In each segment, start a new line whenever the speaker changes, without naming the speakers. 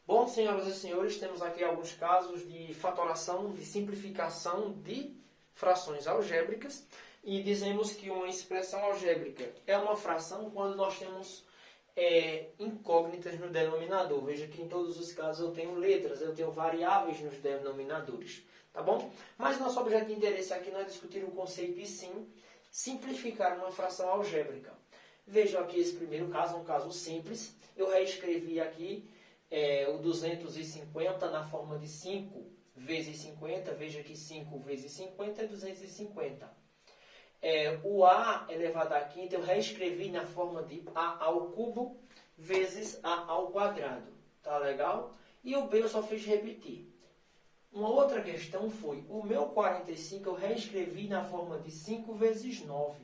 Bom, senhoras e senhores, temos aqui alguns casos de fatoração, de simplificação de frações algébricas e dizemos que uma expressão algébrica é uma fração quando nós temos incógnitas no denominador. Veja que em todos os casos eu tenho letras, eu tenho variáveis nos denominadores, tá bom? Mas nosso objeto de interesse aqui não é discutir o conceito e sim simplificar uma fração algébrica. Vejam aqui esse primeiro caso, um caso simples. Eu reescrevi aqui o 250 na forma de 5 vezes 50. Veja que 5 vezes 50 é 250. O A elevado à quinta eu reescrevi na forma de A ao cubo vezes A ao quadrado. Tá legal? E o B eu só fiz repetir. Uma outra questão foi, o meu 45 eu reescrevi na forma de 5 vezes 9.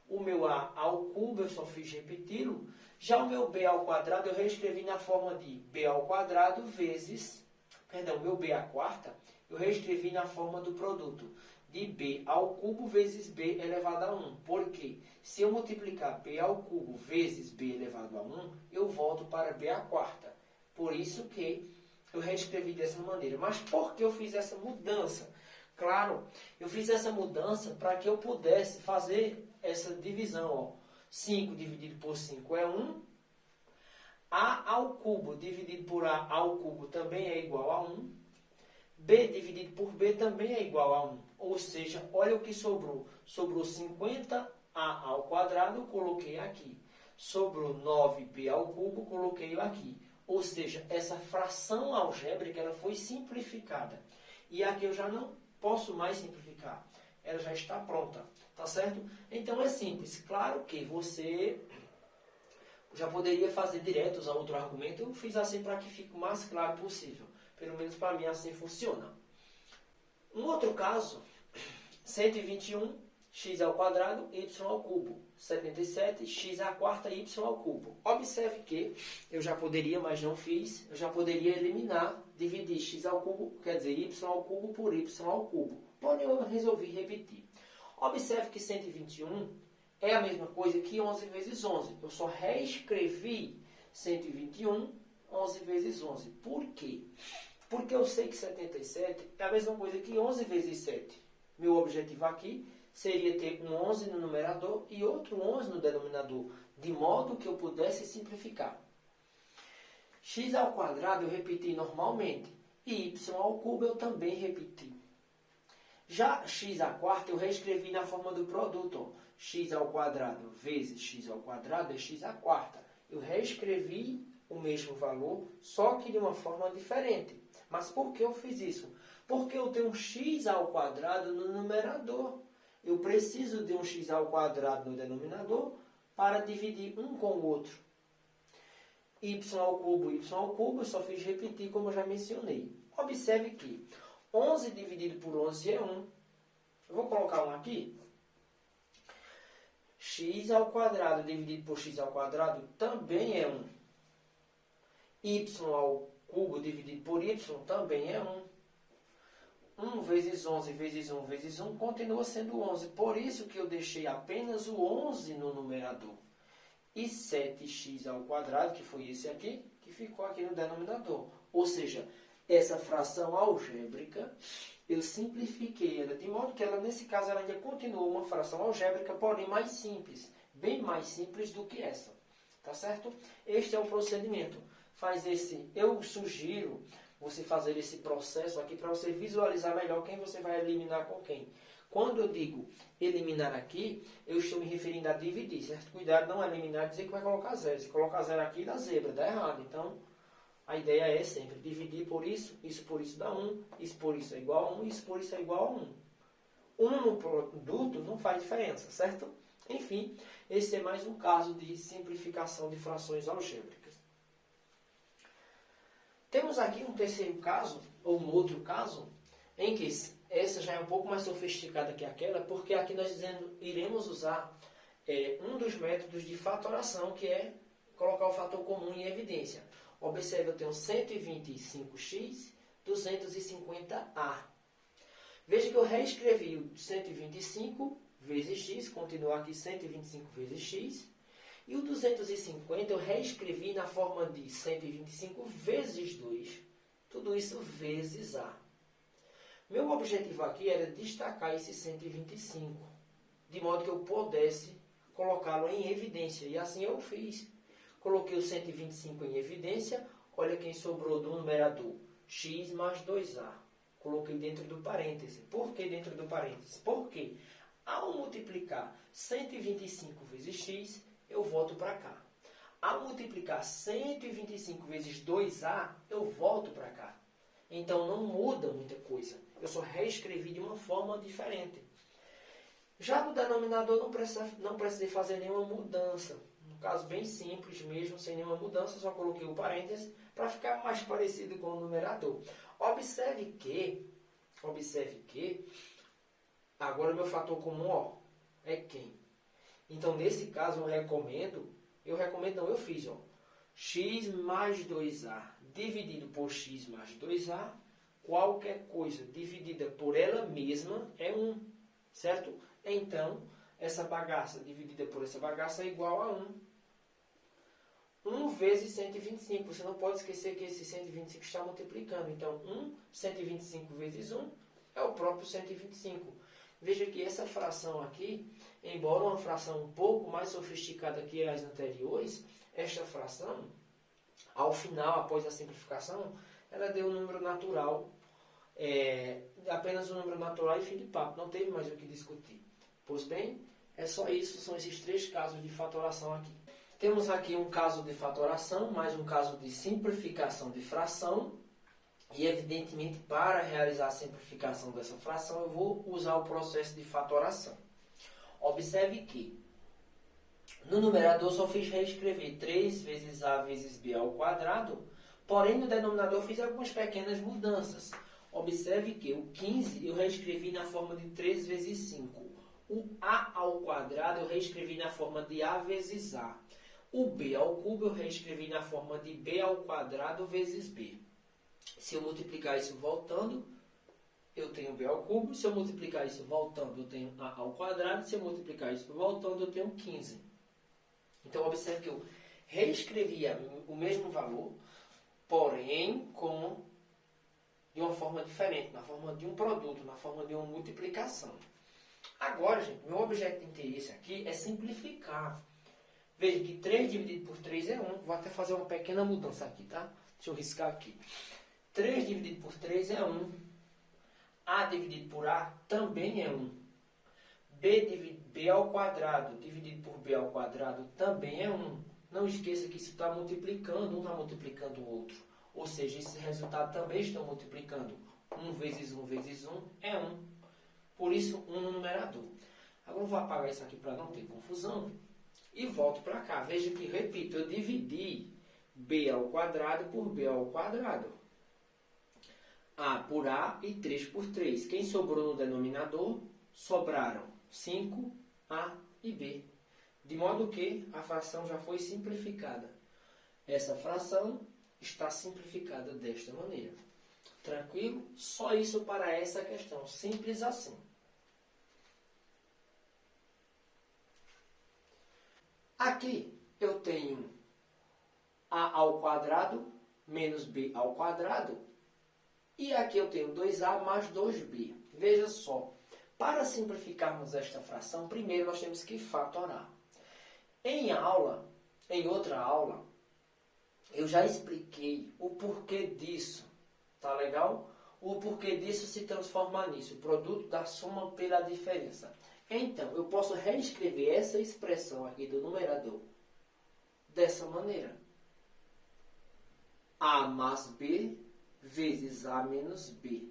O meu A ao cubo eu só fiz repeti-lo. Já o meu B ao quadrado eu reescrevi na forma de B ao quadrado vezes, o meu B à quarta, eu reescrevi na forma do produto de B ao cubo vezes B elevado a 1. Por quê? Se eu multiplicar B ao cubo vezes B elevado a 1, eu volto para B à quarta. Por isso que eu reescrevi dessa maneira. Mas por que eu fiz essa mudança? Claro, eu fiz essa mudança para que eu pudesse fazer essa divisão. Ó. 5 dividido por 5 é 1. A ao cubo dividido por A ao cubo também é igual a 1. B dividido por B também é igual a 1. Ou seja, olha o que sobrou. Sobrou 50A ao quadrado, coloquei aqui. Sobrou 9B ao cubo, coloquei aqui. Ou seja, essa fração algébrica ela foi simplificada. E aqui eu já não posso mais simplificar. Ela já está pronta. Tá certo? Então é simples. Claro que você já poderia fazer direto, usar outro argumento. Eu fiz assim para que fique o mais claro possível. Pelo menos para mim assim funciona. Um outro caso, 121, x ao quadrado, y ao cubo. 77, x à quarta, y ao cubo. Observe que eu já poderia, mas não fiz, eu já poderia eliminar, dividir x ao cubo, quer dizer, y ao cubo por y ao cubo. Porém, eu resolvi repetir. Observe que 121 é a mesma coisa que 11 vezes 11. Eu só reescrevi 121, 11 vezes 11. Por quê? Porque eu sei que 77 é a mesma coisa que 11 vezes 7. Meu objetivo aqui seria ter um 11 no numerador e outro 11 no denominador, de modo que eu pudesse simplificar. X ao quadrado eu repeti normalmente, e y ao cubo eu também repeti. Já x à quarta eu reescrevi na forma do produto. Ó. X ao quadrado vezes x ao quadrado é x à quarta. Eu reescrevi o mesmo valor, só que de uma forma diferente. Mas por que eu fiz isso? Porque eu tenho x ao quadrado no numerador. Eu preciso de um x ao quadrado no denominador para dividir um com o outro. Y ao cubo, eu só fiz repetir como eu já mencionei. Observe que 11 dividido por 11 é 1. Eu vou colocar 1 aqui. X ao quadrado dividido por x ao quadrado também é 1. Y ao cubo dividido por y também é 1. 1 vezes 11 vezes 1 vezes 1 continua sendo 11. Por isso que eu deixei apenas o 11 no numerador. E 7x ao quadrado, que foi esse aqui, que ficou aqui no denominador. Ou seja, essa fração algébrica, eu simplifiquei ela, de modo que ela, nesse caso, ela ainda continua uma fração algébrica, porém mais simples. Bem mais simples do que essa. Tá certo? Este é o procedimento. Eu sugiro você fazer esse processo aqui para você visualizar melhor quem você vai eliminar com quem. Quando eu digo eliminar aqui, eu estou me referindo a dividir, certo? Cuidado, não eliminar dizer que vai colocar zero. Se colocar zero aqui, dá zebra, dá errado. Então, a ideia é sempre dividir por isso por isso dá 1, isso por isso é igual a 1, isso por isso é igual a 1. 1 no produto não faz diferença, certo? Enfim, esse é mais um caso de simplificação de frações algébricas. Temos aqui um terceiro caso, ou um outro caso, em que essa já é um pouco mais sofisticada que aquela, porque aqui nós iremos usar um dos métodos de fatoração, que é colocar o fator comum em evidência. Observe, eu tenho 125x, 250a. Veja que eu reescrevi o 125 vezes x, continua aqui 125 vezes x, E o 250 eu reescrevi na forma de 125 vezes 2. Tudo isso vezes A. Meu objetivo aqui era destacar esse 125, de modo que eu pudesse colocá-lo em evidência. E assim eu fiz. Coloquei o 125 em evidência. Olha quem sobrou do numerador. X mais 2A. Coloquei dentro do parêntese. Por que dentro do parêntese? Porque ao multiplicar 125 vezes x, eu volto para cá. Ao multiplicar 125 vezes 2A, eu volto para cá. Então não muda muita coisa. Eu só reescrevi de uma forma diferente. Já no denominador não precisei fazer nenhuma mudança. No caso bem simples mesmo, sem nenhuma mudança, só coloquei o parêntese para ficar mais parecido com o numerador. Observe que agora o meu fator comum, ó, é quem? Então nesse caso eu fiz, ó, x mais 2a dividido por x mais 2a, qualquer coisa dividida por ela mesma é 1, certo? Então, essa bagaça dividida por essa bagaça é igual a 1. 1 vezes 125. Você não pode esquecer que esse 125 está multiplicando. Então, 125 vezes 1 é o próprio 125. Veja que essa fração aqui, embora uma fração um pouco mais sofisticada que as anteriores, esta fração, ao final, após a simplificação, ela deu um número natural, apenas um número natural e fim de papo. Não teve mais o que discutir. Pois bem, é só isso, são esses 3 casos de fatoração aqui. Temos aqui um caso de fatoração, mais um caso de simplificação de fração. E, evidentemente, para realizar a simplificação dessa fração, eu vou usar o processo de fatoração. Observe que, no numerador, só fiz reescrever 3 vezes A vezes B ao quadrado, porém, no denominador, fiz algumas pequenas mudanças. Observe que o 15 eu reescrevi na forma de 3 vezes 5. O A ao quadrado eu reescrevi na forma de A vezes A. O B ao cubo eu reescrevi na forma de B ao quadrado vezes B. Se eu multiplicar isso voltando, eu tenho B ao cubo. Se eu multiplicar isso voltando, eu tenho A ao quadrado. Se eu multiplicar isso voltando, eu tenho 15. Então, observe que eu reescrevia o mesmo valor, porém de uma forma diferente, na forma de um produto, na forma de uma multiplicação. Agora, gente, meu objeto de interesse aqui é simplificar. Veja que 3 dividido por 3 é 1. Vou até fazer uma pequena mudança aqui, tá? Deixa eu riscar aqui. 3 dividido por 3 é 1. A dividido por A também é 1. B ao quadrado dividido por B ao quadrado também é 1. Não esqueça que isso está multiplicando, um está multiplicando o outro. Ou seja, esses resultados também estão multiplicando. 1 vezes 1 vezes 1 é 1. Por isso, 1 no numerador. Agora eu vou apagar isso aqui para não ter confusão. E volto para cá. Veja que, repito, eu dividi B ao quadrado por B ao quadrado. A por A e 3 por 3. Quem sobrou no denominador? Sobraram 5, A e B. De modo que a fração já foi simplificada. Essa fração está simplificada desta maneira. Tranquilo? Só isso para essa questão. Simples assim. Aqui eu tenho A ao quadrado menos B ao quadrado. E aqui eu tenho 2A mais 2B. Veja só, para simplificarmos esta fração, primeiro nós temos que fatorar. Em outra aula, eu já expliquei o porquê disso. Tá legal? O porquê disso se transformar nisso, o produto da soma pela diferença. Então, eu posso reescrever essa expressão aqui do numerador dessa maneira. A mais B vezes A menos B.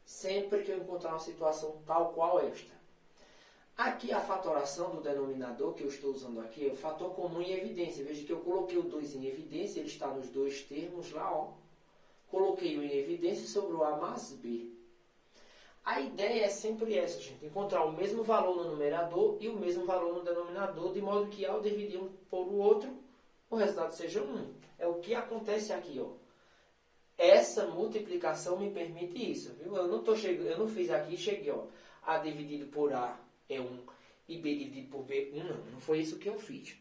Sempre que eu encontrar uma situação tal qual esta. Aqui a fatoração do denominador que eu estou usando aqui é o fator comum em evidência. Veja que eu coloquei o 2 em evidência, ele está nos dois termos lá, ó. Coloquei-o em evidência sobre o A mais B. A ideia é sempre essa, gente. Encontrar o mesmo valor no numerador e o mesmo valor no denominador, de modo que ao dividir um por o outro, o resultado seja 1. É o que acontece aqui, ó. Essa multiplicação me permite isso, viu? Eu não fiz aqui e cheguei, ó. A dividido por A é 1 e B dividido por B, 1. Não foi isso que eu fiz.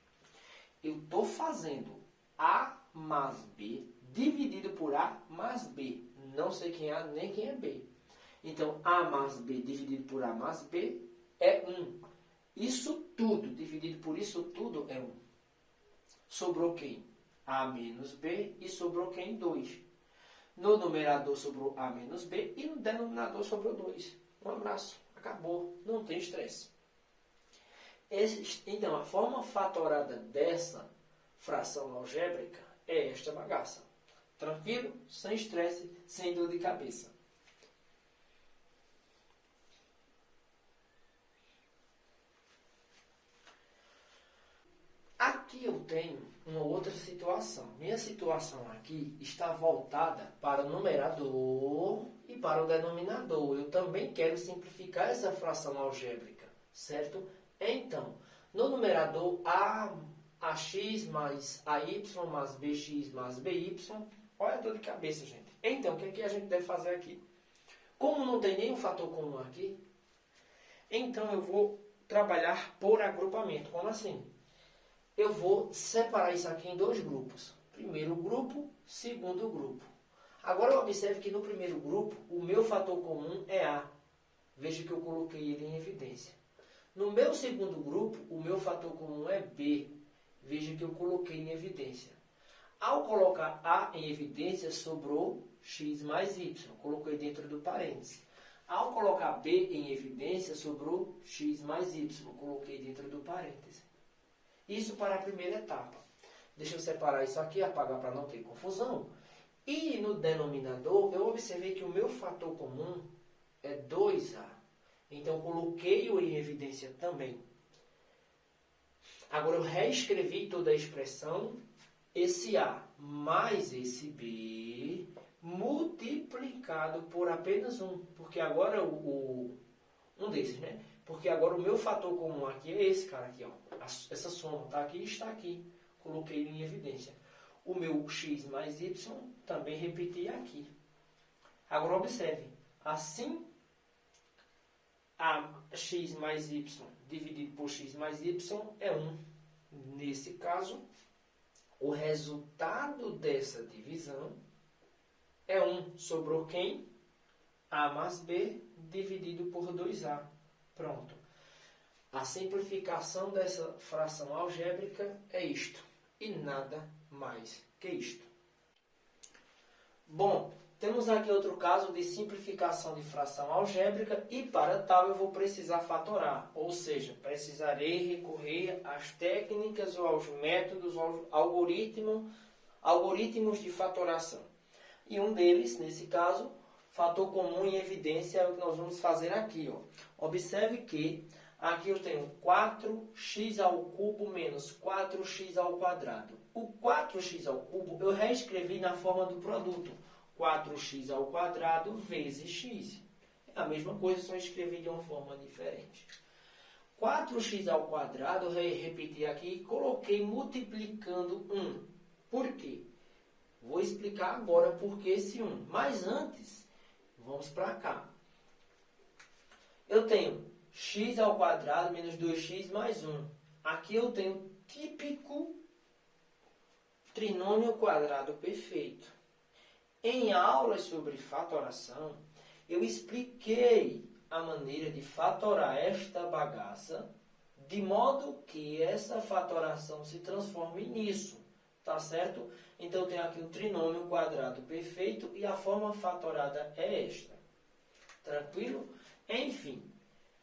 eu estou fazendo A mais B dividido por A mais B. Não sei quem é A nem quem é B. Então, A mais B dividido por A mais B é 1. Isso tudo dividido por isso tudo é 1. Sobrou quem? A menos B e sobrou quem? 2. No numerador sobrou A menos B e no denominador sobrou 2. Um abraço. Acabou. Não tem estresse. Então, a forma fatorada dessa fração algébrica é esta bagaça. Tranquilo? Sem estresse, sem dor de cabeça. Aqui eu tenho uma outra situação. Minha situação aqui está voltada para o numerador e para o denominador. Eu também quero simplificar essa fração algébrica, certo? Então, no numerador, ax mais ay mais bx mais by. Olha a dor de cabeça, gente. Então, o que é que a gente deve fazer aqui? Como não tem nenhum fator comum aqui, então eu vou trabalhar por agrupamento. Como assim? Eu vou separar isso aqui em 2 grupos. Primeiro grupo, segundo grupo. Agora observe que no primeiro grupo, o meu fator comum é A. Veja que eu coloquei ele em evidência. No meu segundo grupo, o meu fator comum é B. Veja que eu coloquei em evidência. Ao colocar A em evidência, sobrou x mais y. Coloquei dentro do parênteses. Ao colocar B em evidência, sobrou x mais y. Coloquei dentro do parênteses. Isso para a primeira etapa. Deixa eu separar isso aqui, apagar para não ter confusão. E no denominador, eu observei que o meu fator comum é 2A. Então, coloquei-o em evidência também. Agora, eu reescrevi toda a expressão, esse A mais esse B, multiplicado por apenas 1. Porque agora, um desses, né? Porque agora o meu fator comum aqui é esse cara aqui, ó. Essa soma está aqui e está aqui. Coloquei em evidência. O meu x mais y também repeti aqui. Agora observe. Assim, a x mais y dividido por x mais y é 1. Nesse caso, o resultado dessa divisão é 1. Sobrou quem? A mais b dividido por 2a. Pronto. A simplificação dessa fração algébrica é isto. E nada mais que isto. Bom, temos aqui outro caso de simplificação de fração algébrica e para tal eu vou precisar fatorar. Ou seja, precisarei recorrer às técnicas ou aos métodos, aos algoritmos de fatoração. E um deles, nesse caso, fator comum em evidência é o que nós vamos fazer aqui. Ó. Observe que aqui eu tenho 4x ao cubo menos 4x ao quadrado. O 4x ao cubo eu reescrevi na forma do produto. 4x ao quadrado vezes x. É a mesma coisa, só escrevi de uma forma diferente. 4x ao quadrado, eu repeti aqui e coloquei multiplicando 1. Por quê? Vou explicar agora por que esse 1. Mas antes, vamos para cá. Eu tenho x ao quadrado menos 2x mais 1. Aqui eu tenho típico trinômio quadrado perfeito. Em aulas sobre fatoração, eu expliquei a maneira de fatorar esta bagaça de modo que essa fatoração se transforme nisso. Tá certo? Então, eu tenho aqui um trinômio quadrado perfeito e a forma fatorada é esta. Tranquilo? Enfim,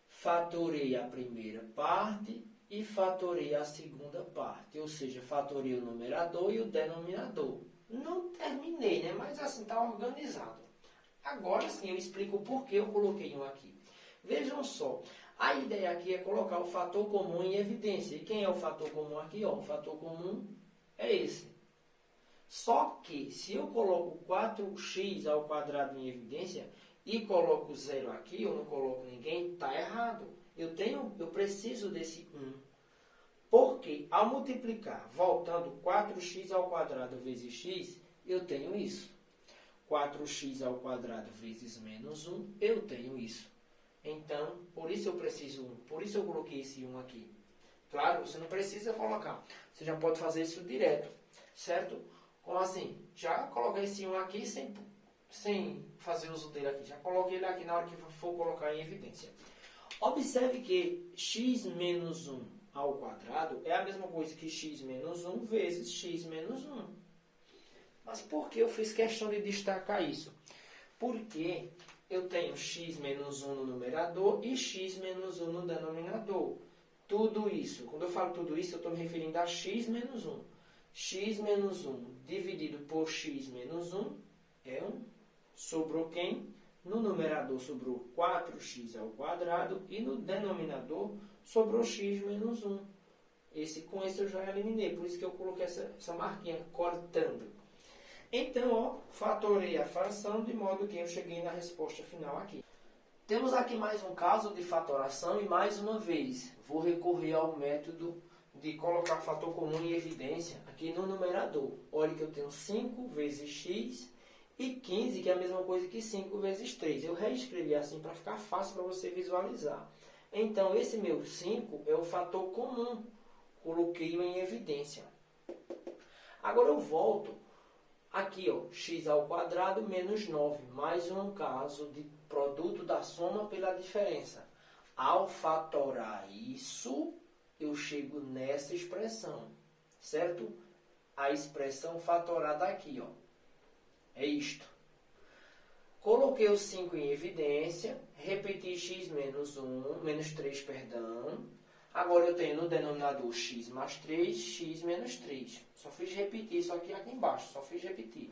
fatorei a primeira parte e fatorei a segunda parte. Ou seja, fatorei o numerador e o denominador. Não terminei, né? Mas assim está organizado. Agora sim eu explico o porquê eu coloquei um aqui. Vejam só, a ideia aqui é colocar o fator comum em evidência. E quem é o fator comum aqui? Ó, o fator comum é esse. Só que se eu coloco 4x ao quadrado em evidência e coloco 0 aqui, eu não coloco ninguém, está errado. Eu preciso desse 1. Porque ao multiplicar, voltando 4x ao quadrado vezes x, eu tenho isso. 4x ao quadrado vezes menos 1, eu tenho isso. Então, por isso eu preciso 1. Por isso eu coloquei esse 1 aqui. Claro, você não precisa colocar. Você já pode fazer isso direto, certo? Como assim? Já coloquei esse 1 aqui sem fazer uso dele aqui. Já coloquei ele aqui na hora que for colocar em evidência. Observe que x menos 1 ao quadrado é a mesma coisa que x menos 1 vezes x menos 1. Mas por que eu fiz questão de destacar isso? Porque eu tenho x menos 1 no numerador e x menos 1 no denominador. Tudo isso, quando eu falo tudo isso, eu estou me referindo a x menos 1. X menos 1 dividido por x menos 1 é 1. Sobrou quem? No numerador sobrou 4x ao quadrado e no denominador sobrou x menos 1. Com esse eu já eliminei, por isso que eu coloquei essa marquinha cortando. Então, ó, fatorei a fração de modo que eu cheguei na resposta final aqui. Temos aqui mais um caso de fatoração e mais uma vez vou recorrer ao método de colocar fator comum em evidência aqui no numerador. Olha que eu tenho 5 vezes x e 15, que é a mesma coisa que 5 vezes 3. Eu reescrevi assim para ficar fácil para você visualizar. Então, esse meu 5 é o fator comum. Coloquei-o em evidência. Agora eu volto aqui, ó, x ao quadrado menos 9. Mais um caso de produto da soma pela diferença. Ao fatorar isso, eu chego nessa expressão, certo? A expressão fatorada aqui, ó. É isto. Coloquei o 5 em evidência, repeti x menos 3, perdão. Agora eu tenho no denominador x mais 3, x menos 3. Só fiz repetir isso aqui embaixo, só fiz repetir.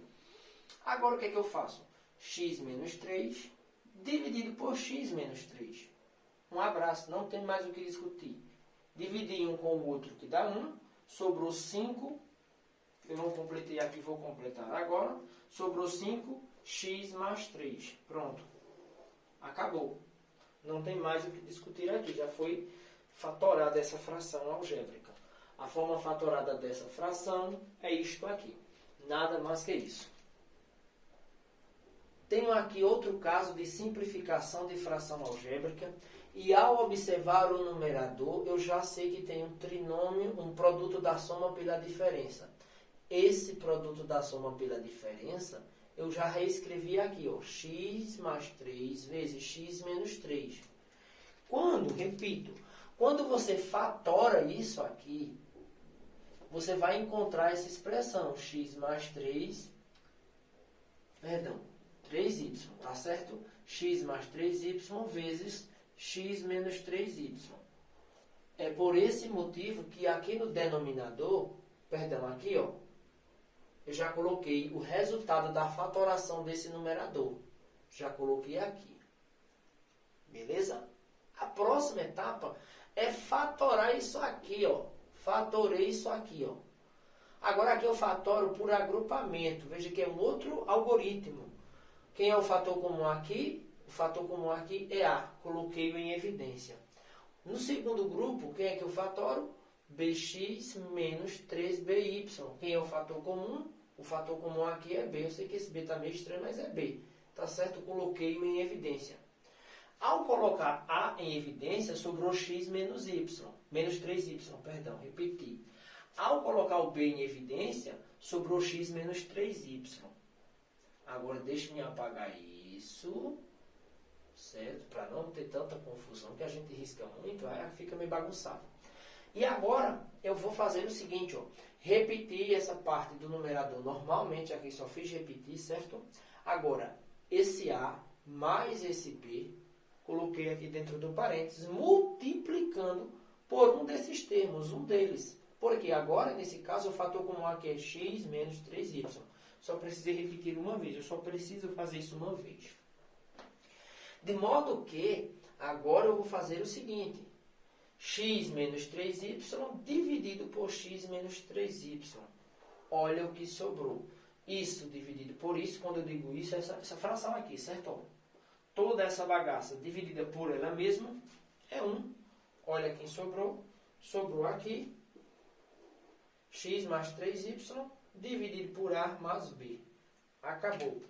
Agora o que é que eu faço? X menos 3 dividido por x menos 3. Um abraço, não tem mais o que discutir. Dividi um com o outro que dá 1, sobrou 5. Eu não completei aqui, vou completar agora. Sobrou 5, x mais 3. Pronto. Acabou. Não tem mais o que discutir aqui. Já foi fatorada essa fração algébrica. A forma fatorada dessa fração é isto aqui. Nada mais que isso. Tenho aqui outro caso de simplificação de fração algébrica. E ao observar o numerador, eu já sei que tem um trinômio, um produto da soma pela diferença. Esse produto da soma pela diferença, eu já reescrevi aqui, ó, x mais 3 vezes x menos 3. Repito, quando você fatora isso aqui, você vai encontrar essa expressão, x mais 3y, tá certo? X mais 3y vezes x menos 3y. É por esse motivo que aqui no denominador, aqui, ó, eu já coloquei o resultado da fatoração desse numerador. Já coloquei aqui. Beleza? A próxima etapa é fatorar isso aqui, ó. Fatorei isso aqui, ó. Agora aqui eu fatoro por agrupamento. Veja que é um outro algoritmo. Quem é o fator comum aqui? O fator comum aqui é A. Coloquei-o em evidência. No segundo grupo, quem é que eu fatoro? Bx menos 3by. Quem é o fator comum? O fator comum aqui é B. Eu sei que esse B está meio estranho, mas é B. Tá certo? Coloquei-o em evidência. Ao colocar A em evidência, sobrou x menos y. Menos 3y, perdão, repeti. Ao colocar o B em evidência, sobrou x menos 3y. Agora, deixa-me apagar isso, certo? Para não ter tanta confusão, que a gente risca muito, aí fica meio bagunçado. E agora, eu vou fazer o seguinte, ó. Repetir essa parte do numerador normalmente, aqui só fiz repetir, certo? Agora, esse A mais esse B, coloquei aqui dentro do parênteses, multiplicando por um desses termos, um deles. Porque agora, nesse caso, o fator comum aqui é x menos 3y. Só precisei repetir uma vez, eu só preciso fazer isso uma vez. De modo que, agora eu vou fazer o seguinte. X menos 3y dividido por x menos 3y. Olha o que sobrou. Isso dividido por isso, quando eu digo isso, é essa fração aqui, certo? Toda essa bagaça dividida por ela mesma é 1. Olha quem sobrou. Sobrou aqui x mais 3y dividido por A mais B. Acabou.